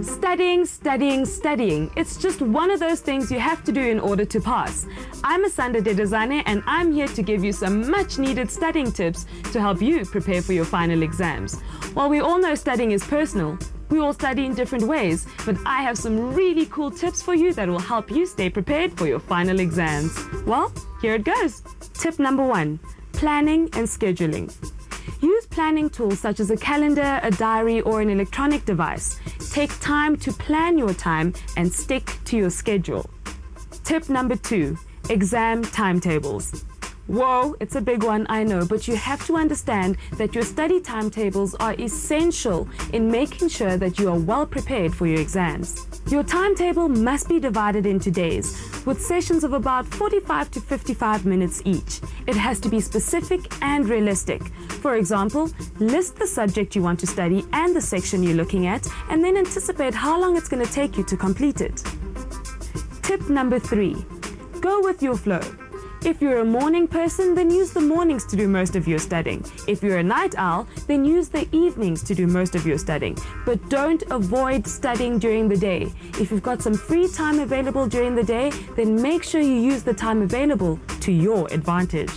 Studying, studying, studying. It's just one of those things you have to do in order to pass. I'm Asanda Dedezane and I'm here to give you some much needed studying tips to help you prepare for your final exams. While we all know studying is personal, we all study in different ways, but I have some really cool tips for you that will help you stay prepared for your final exams. Well, here it goes. Tip number 1, planning and scheduling. Use planning tools such as a calendar, a diary, or an electronic device. Take time to plan your time and stick to your schedule. Tip number 2, exam timetables. Whoa, it's a big one, I know, but you have to understand that your study timetables are essential in making sure that you are well prepared for your exams. Your timetable must be divided into days, with sessions of about 45 to 55 minutes each. It has to be specific and realistic. For example, list the subject you want to study and the section you're looking at, and then anticipate how long it's going to take you to complete it. Tip number 3, go with your flow. If you're a morning person, then use the mornings to do most of your studying. If you're a night owl, then use the evenings to do most of your studying. But don't avoid studying during the day. If you've got some free time available during the day, then make sure you use the time available to your advantage.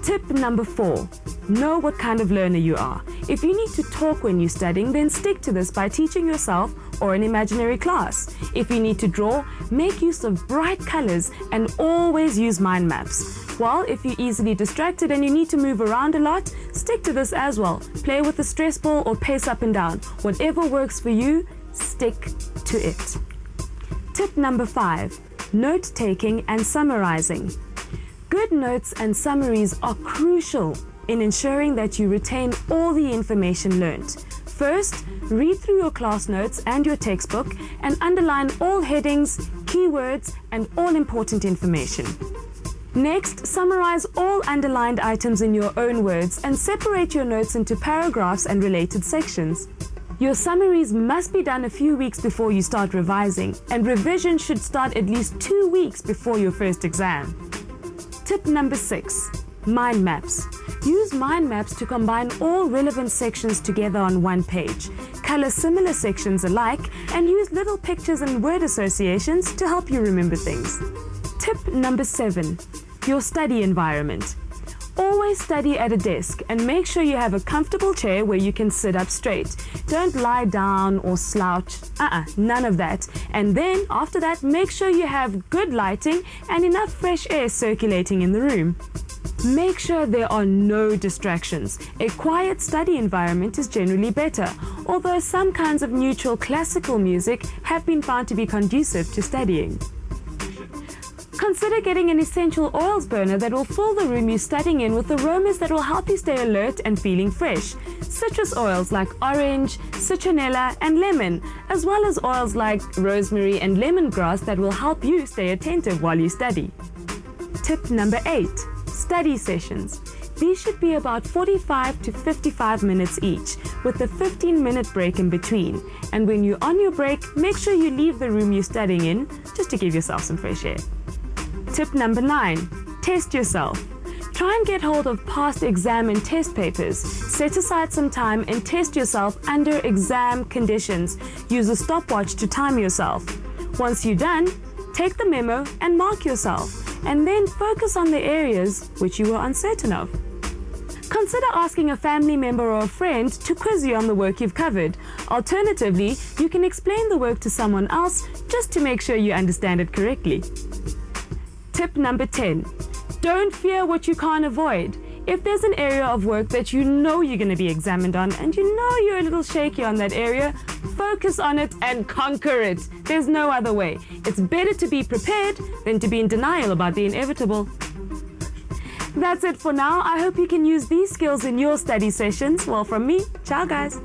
Tip number 4, know what kind of learner you are. If you need to talk when you're studying, then stick to this by teaching yourself or an imaginary class. If you need to draw, make use of bright colors and always use mind maps. While if you're easily distracted and you need to move around a lot, stick to this as well. Play with the stress ball or pace up and down. Whatever works for you, stick to it. Tip number 5, note taking and summarizing. Good notes and summaries are crucial in ensuring that you retain all the information learnt. First, read through your class notes and your textbook and underline all headings, keywords, and all important information. Next, summarize all underlined items in your own words and separate your notes into paragraphs and related sections. Your summaries must be done a few weeks before you start revising, and revision should start at least 2 weeks before your first exam. Tip number 6, mind maps. Use mind maps to combine all relevant sections together on one page. Color similar sections alike and use little pictures and word associations to help you remember things. Tip number 7, your study environment. Always study at a desk and make sure you have a comfortable chair where you can sit up straight. Don't lie down or slouch, none of that. And then after that, make sure you have good lighting and enough fresh air circulating in the room. Make sure there are no distractions. A quiet study environment is generally better, although some kinds of neutral classical music have been found to be conducive to studying. Consider getting an essential oils burner that will fill the room you're studying in with aromas that will help you stay alert and feeling fresh. Citrus oils like orange, citronella, and lemon, as well as oils like rosemary and lemongrass that will help you stay attentive while you study. Tip number 8, study sessions. These should be about 45 to 55 minutes each, with a 15-minute break in between. And when you're on your break, make sure you leave the room you're studying in just to give yourself some fresh air. Tip number 9, test yourself. Try and get hold of past exam and test papers. Set aside some time and test yourself under exam conditions. Use a stopwatch to time yourself. Once you're done, take the memo and mark yourself, and then focus on the areas which you were uncertain of. Consider asking a family member or a friend to quiz you on the work you've covered. Alternatively, you can explain the work to someone else just to make sure you understand it correctly. Tip number 10, don't fear what you can't avoid. If there's an area of work that you know you're going to be examined on and you know you're a little shaky on that area, focus on it and conquer it. There's no other way. It's better to be prepared than to be in denial about the inevitable. That's it for now. I hope you can use these skills in your study sessions. Well, from me, ciao guys.